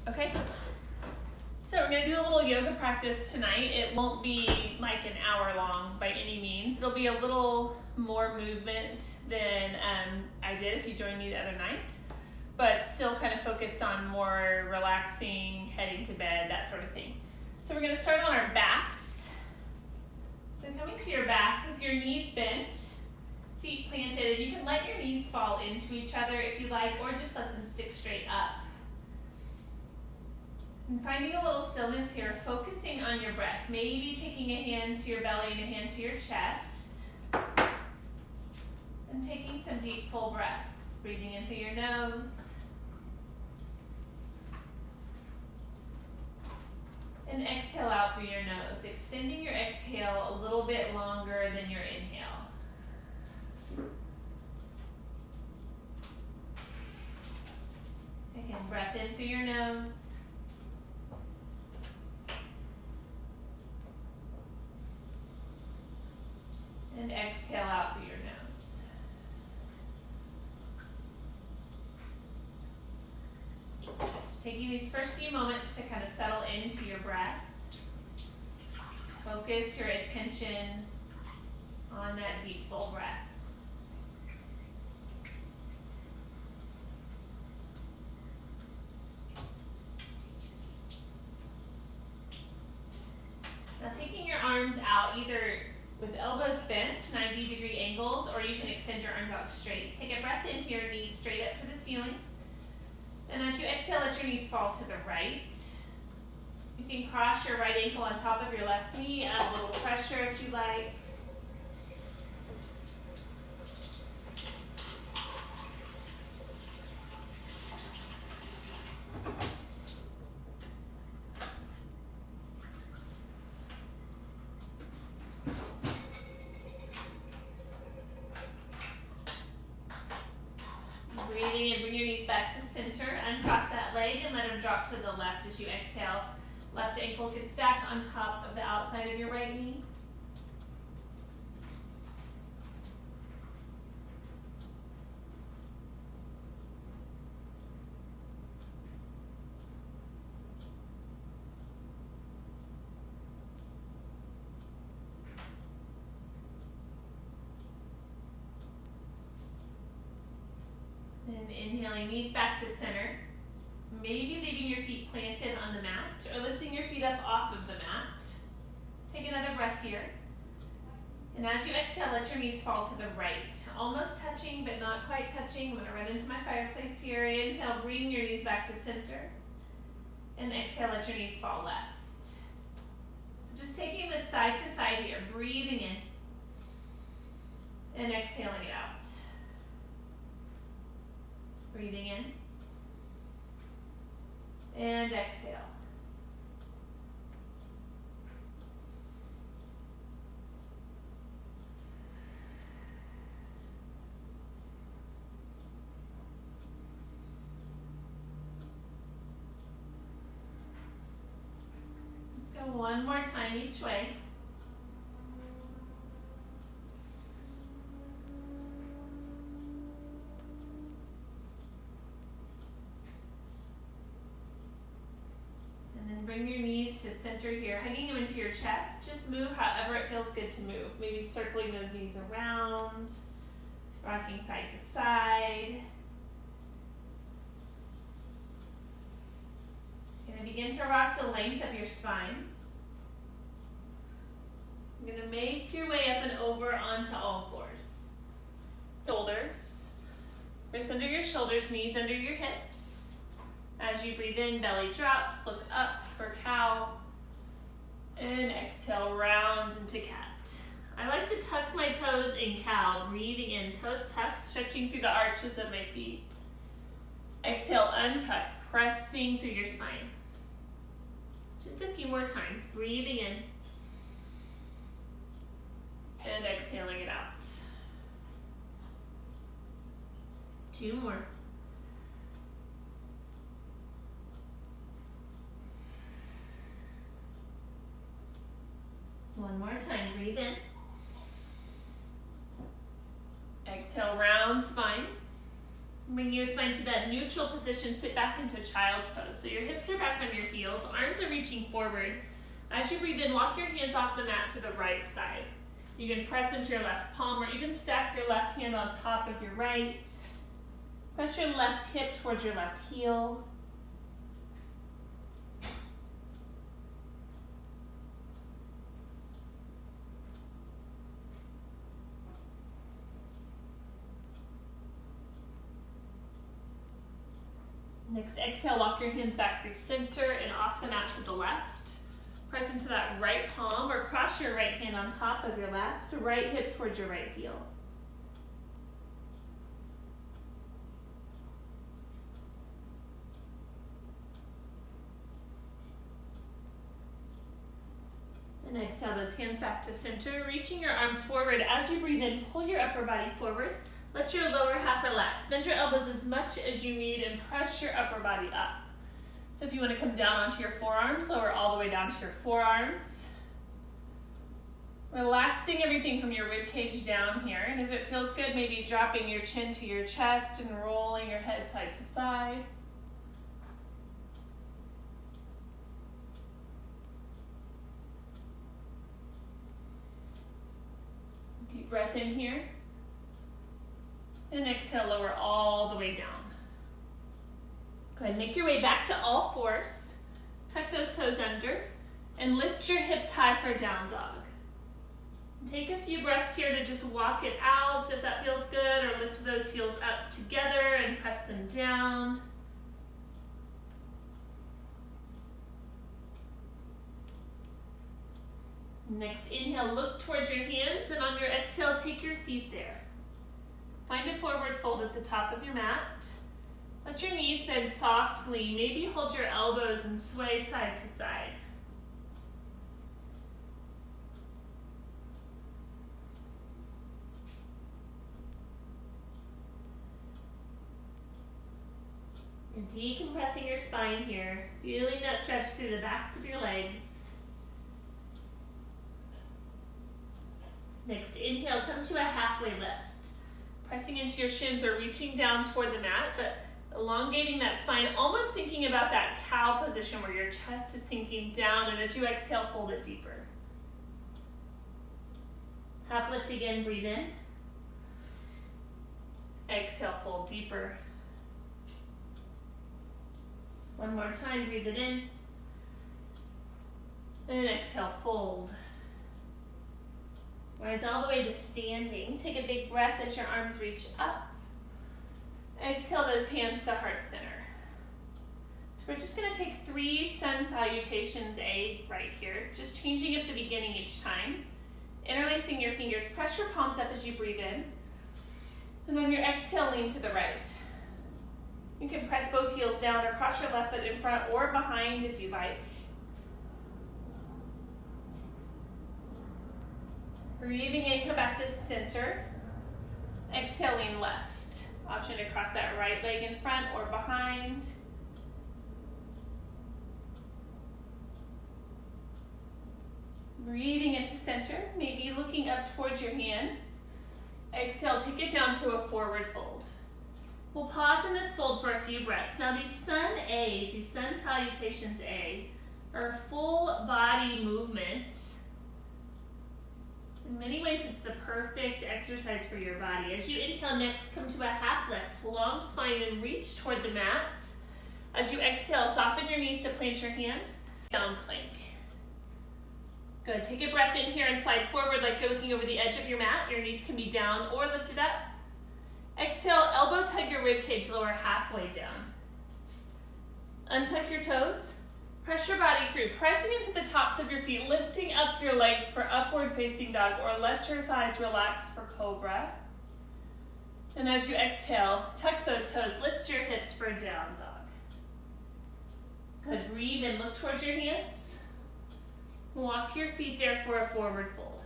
Okay? So we're going to do a little yoga practice tonight. It won't be like an hour long by any means. It'll be a little more movement than I did if you joined me the other night, but still kind of focused on more relaxing, heading to bed, that sort of thing. So we're going to start on our backs. So coming to your back with your knees bent, feet planted, and you can let your knees fall into each other if you like, or just let them stick straight up. And finding a little stillness here, focusing on your breath. Maybe taking a hand to your belly and a hand to your chest. And taking some deep, full breaths. Breathing in through your nose. And exhale out through your nose. Extending your exhale a little bit longer than your inhale. Again, breath in through your nose. And exhale out through your nose. Just taking these first few moments to kind of settle into your breath. Focus your attention on that deep, full breath. Now taking your arms out either with elbows bent, 90-degree angles, or you can extend your arms out straight. Take a breath in here, knees straight up to the ceiling. And as you exhale, let your knees fall to the right. You can cross your right ankle on top of your left knee, add a little pressure if you like. Breathing in, bring your knees back to center, uncross that leg and let them drop to the left as you exhale. Left ankle can stack on top of the outside of your right knee. And inhaling, knees back to center. Maybe leaving your feet planted on the mat or lifting your feet up off of the mat. Take another breath here. And as you exhale, let your knees fall to the right. Almost touching, but not quite touching. I'm going to run into my fireplace here. Inhale, bring your knees back to center. And exhale, let your knees fall left. So just taking this side to side here, breathing in. And exhaling it out. Breathing in. And exhale. Let's go one more time each way. Bring your knees to center here, hugging them into your chest. Just move however it feels good to move. Maybe circling those knees around, rocking side to side. You're going to begin to rock the length of your spine. You're going to make your way up and over onto all fours. Shoulders. Wrists under your shoulders, knees under your hips. As you breathe in, belly drops, look up for cow, and exhale, round into cat. I like to tuck my toes in cow, breathing in, toes tucked, stretching through the arches of my feet. Exhale, untuck, pressing through your spine. Just a few more times, breathing in, and exhaling it out. 2 more. One more time, breathe in. Exhale, round spine. Bring your spine to that neutral position, sit back into child's pose. So your hips are back on your heels, arms are reaching forward. As you breathe in, walk your hands off the mat to the right side. You can press into your left palm or even stack your left hand on top of your right. Press your left hip towards your left heel. Next, exhale, walk your hands back through center and off the mat to the left. Press into that right palm or cross your right hand on top of your left, right hip towards your right heel. And exhale those hands back to center, reaching your arms forward. As you breathe in, pull your upper body forward. Let your lower half relax. Bend your elbows as much as you need and press your upper body up. So if you want to come down onto your forearms, lower all the way down to your forearms. Relaxing everything from your rib cage down here. And if it feels good, maybe dropping your chin to your chest and rolling your head side to side. Deep breath in here. And exhale, lower all the way down. Go ahead, make your way back to all fours. Tuck those toes under and lift your hips high for down dog. Take a few breaths here to just walk it out if that feels good, or lift those heels up together and press them down. Next, inhale, look towards your hands, and on your exhale, take your feet there. Find a forward fold at the top of your mat. Let your knees bend softly. Maybe hold your elbows and sway side to side. You're decompressing your spine here, feeling that stretch through the backs of your legs. Next, inhale, come to a halfway lift. Pressing into your shins or reaching down toward the mat, but elongating that spine, almost thinking about that cow position where your chest is sinking down, and as you exhale, fold it deeper. Half lift again, breathe in. Exhale, fold deeper. One more time, breathe it in. And exhale, fold. Rise all the way to standing. Take a big breath as your arms reach up. Exhale those hands to heart center. So we're just going to take 3 sun salutations A right here, just changing up the beginning each time. Interlacing your fingers, press your palms up as you breathe in. And on your exhale, lean to the right. You can press both heels down or cross your left foot in front or behind if you like. Breathing in, come back to center. Exhale, lean left. Option to cross that right leg in front or behind. Breathing into center, maybe looking up towards your hands. Exhale, take it down to a forward fold. We'll pause in this fold for a few breaths. Now these sun A's, these sun salutations A, are a full body movement. In many ways, it's the perfect exercise for your body. As you inhale next, come to a half lift, long spine and reach toward the mat. As you exhale, soften your knees to plant your hands, down plank. Good, take a breath in here and slide forward like you're looking over the edge of your mat. Your knees can be down or lifted up. Exhale, elbows hug your rib cage, lower halfway down. Untuck your toes. Press your body through, pressing into the tops of your feet, lifting up your legs for upward facing dog, or let your thighs relax for cobra. And as you exhale, tuck those toes, lift your hips for down dog. Good, breathe and look towards your hands. Walk your feet there for a forward fold.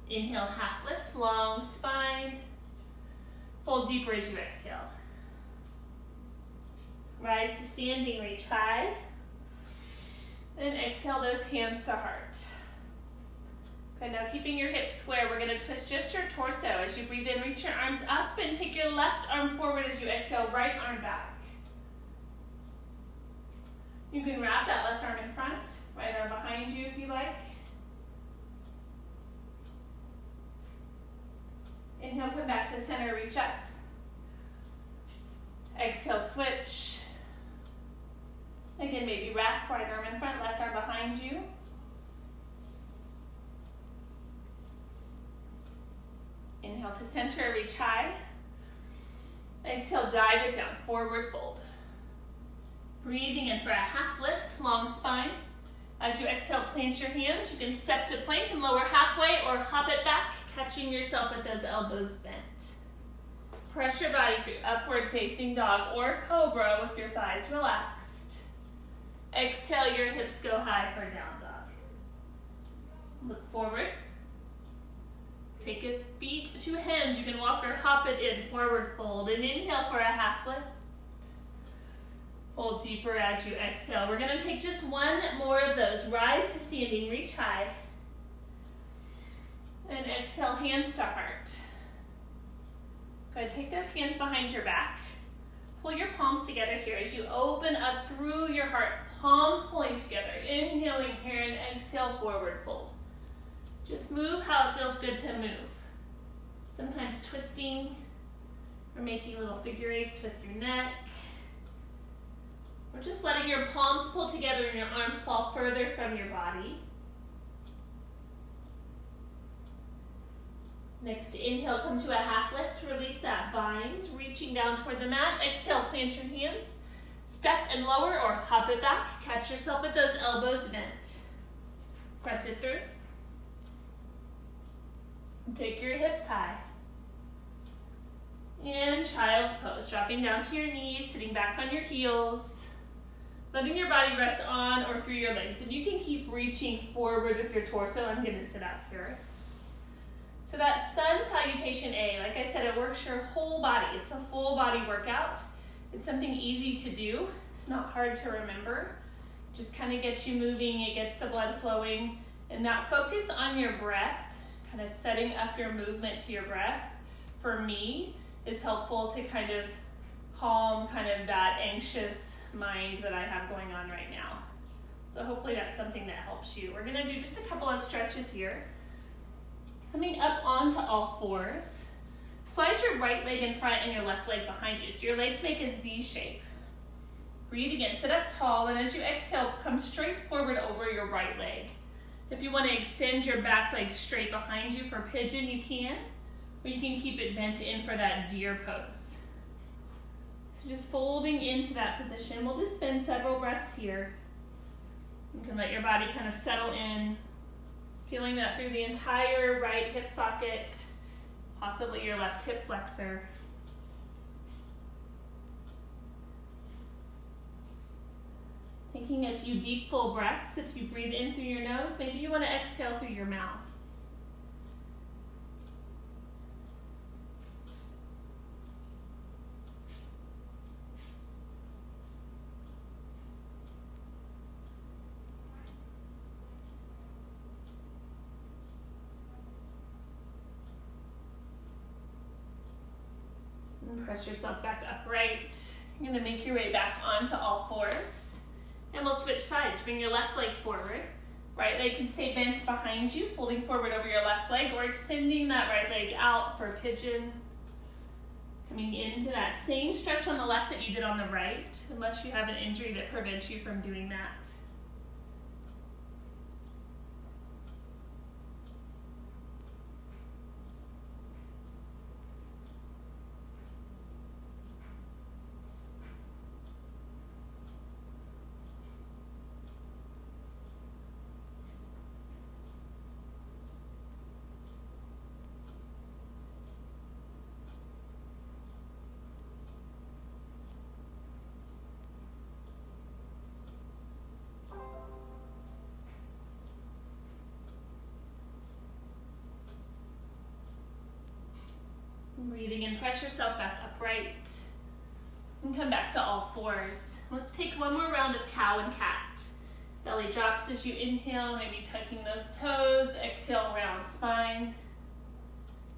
Inhale, half lift, long spine. Fold deeper as you exhale. Rise to standing, reach high. And exhale those hands to heart. Good, now keeping your hips square, we're gonna twist just your torso. As you breathe in, reach your arms up and take your left arm forward as you exhale, right arm back. You can wrap that left arm in front, right arm behind you if you like. Inhale, come back to center, reach up. Exhale, switch. Again, maybe wrap, right arm in front, left arm behind you. Inhale to center, reach high. Exhale, dive it down, forward fold. Breathing in for a half lift, long spine. As you exhale, plant your hands. You can step to plank and lower halfway or hop it back, catching yourself with those elbows bent. Press your body through upward facing dog or cobra with your thighs relaxed. Exhale, your hips go high for down dog. Look forward. Take your feet to hands. You can walk or hop it in, forward fold. And inhale for a half lift. Fold deeper as you exhale. We're gonna take just one more of those. Rise to standing, reach high. And exhale, hands to heart. Good, take those hands behind your back. Pull your palms together here as you open up through your heart. Palms pulling together. Inhaling here and exhale, forward fold. Just move how it feels good to move. Sometimes twisting or making little figure eights with your neck. Or just letting your palms pull together and your arms fall further from your body. Next, inhale, come to a half lift. Release that bind, reaching down toward the mat. Exhale, plant your hands. Step and lower or hop it back. Catch yourself with those elbows bent. Press it through. Take your hips high. And child's pose, dropping down to your knees, sitting back on your heels. Letting your body rest on or through your legs. And you can keep reaching forward with your torso. I'm gonna sit up here. So that sun salutation A, like I said, it works your whole body. It's a full body workout. It's something easy to do. It's not hard to remember. Just kind of gets you moving, it gets the blood flowing. And that focus on your breath, kind of setting up your movement to your breath, for me, is helpful to kind of calm kind of that anxious mind that I have going on right now. So hopefully that's something that helps you. We're gonna do just a couple of stretches here. Coming up onto all fours. Slide your right leg in front and your left leg behind you. So your legs make a Z shape. Breathe again, sit up tall, and as you exhale, come straight forward over your right leg. If you want to extend your back leg straight behind you for pigeon, you can, or you can keep it bent in for that deer pose. So just folding into that position. We'll just spend several breaths here. You can let your body kind of settle in, feeling that through the entire right hip socket, possibly your left hip flexor. Taking a few deep, full breaths. If you breathe in through your nose, maybe you want to exhale through your mouth. And press yourself back upright. You're going to make your way back onto all fours. And we'll switch sides. Bring your left leg forward. Right leg can stay bent behind you, folding forward over your left leg, or extending that right leg out for pigeon. Coming into that same stretch on the left that you did on the right, unless you have an injury that prevents you from doing that. Breathing in, press yourself back upright. And come back to all fours. Let's take one more round of cow and cat. Belly drops as you inhale, maybe tucking those toes. Exhale, round spine.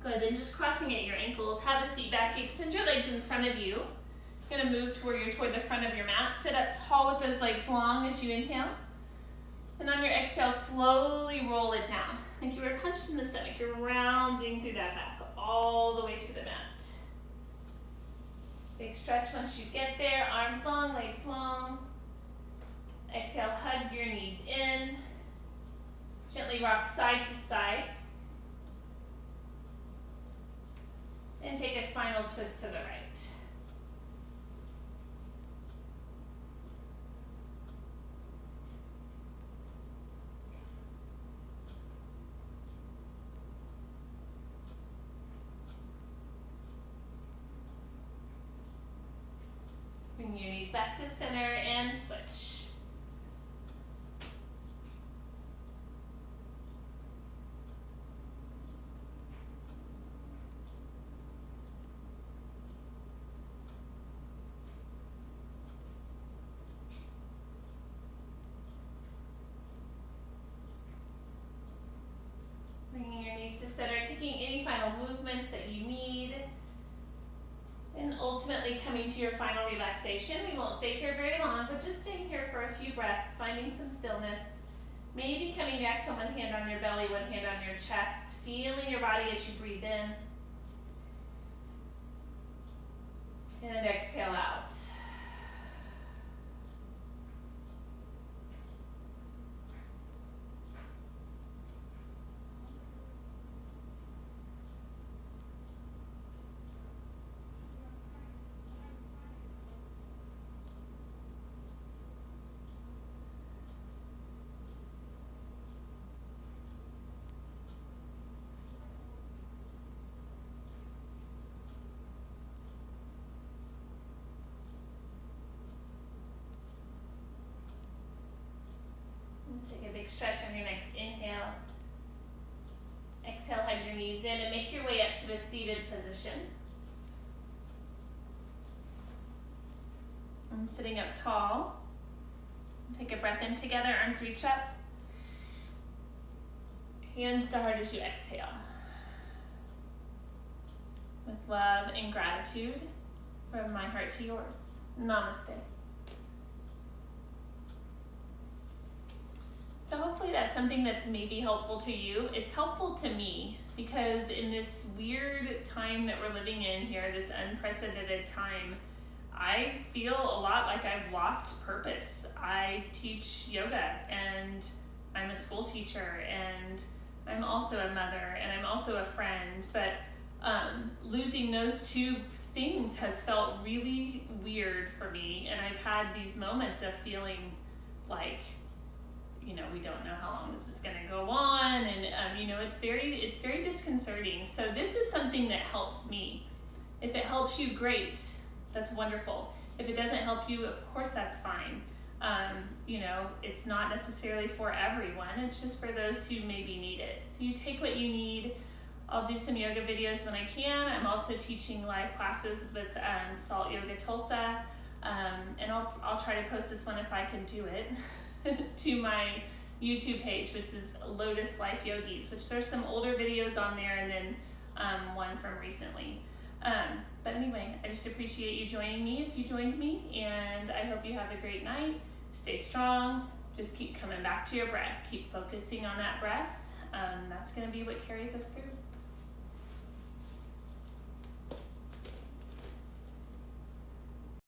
Good, then just crossing at your ankles. Have a seat back. Extend your legs in front of you. You're gonna move to where you're toward the front of your mat. Sit up tall with those legs long as you inhale. And on your exhale, slowly roll it down. Like you were punched in the stomach. You're rounding through that back all the way to the mat. Big stretch once you get there. Arms long, legs long. Exhale, hug your knees in. Gently rock side to side. And take a spinal twist to the right. Bring your knees back to center and switch. Bringing your knees to center, taking any final movements that you need. And ultimately coming to your final relaxation. We won't stay here very long, but just staying here for a few breaths, finding some stillness. Maybe coming back to one hand on your belly, one hand on your chest, feeling your body as you breathe in. And exhale out. Take a big stretch on your next inhale. Exhale, hug your knees in and make your way up to a seated position. And sitting up tall. Take a breath in together, arms reach up. Hands to heart as you exhale. With love and gratitude from my heart to yours. Namaste. So hopefully that's something that's maybe helpful to you. It's helpful to me because in this weird time that we're living in here, this unprecedented time, I feel a lot like I've lost purpose. I teach yoga and I'm a school teacher and I'm also a mother and I'm also a friend, but losing those two things has felt really weird for me, and I've had these moments of feeling like, we don't know how long this is going to go on, and it's very disconcerting. So this is something that helps me. If it helps you, great, that's wonderful. If it doesn't help you, of course that's fine. It's not necessarily for everyone. It's just for those who maybe need it. So you take what you need. I'll do some yoga videos when I can. I'm also teaching live classes with Salt Yoga Tulsa, and I'll try to post this one if I can do it to my YouTube page, which is Lotus Life Yogis, which there's some older videos on there and then one from recently. But anyway, I just appreciate you joining me if you joined me, and I hope you have a great night. Stay strong. Just keep coming back to your breath. Keep focusing on that breath. That's going to be what carries us through.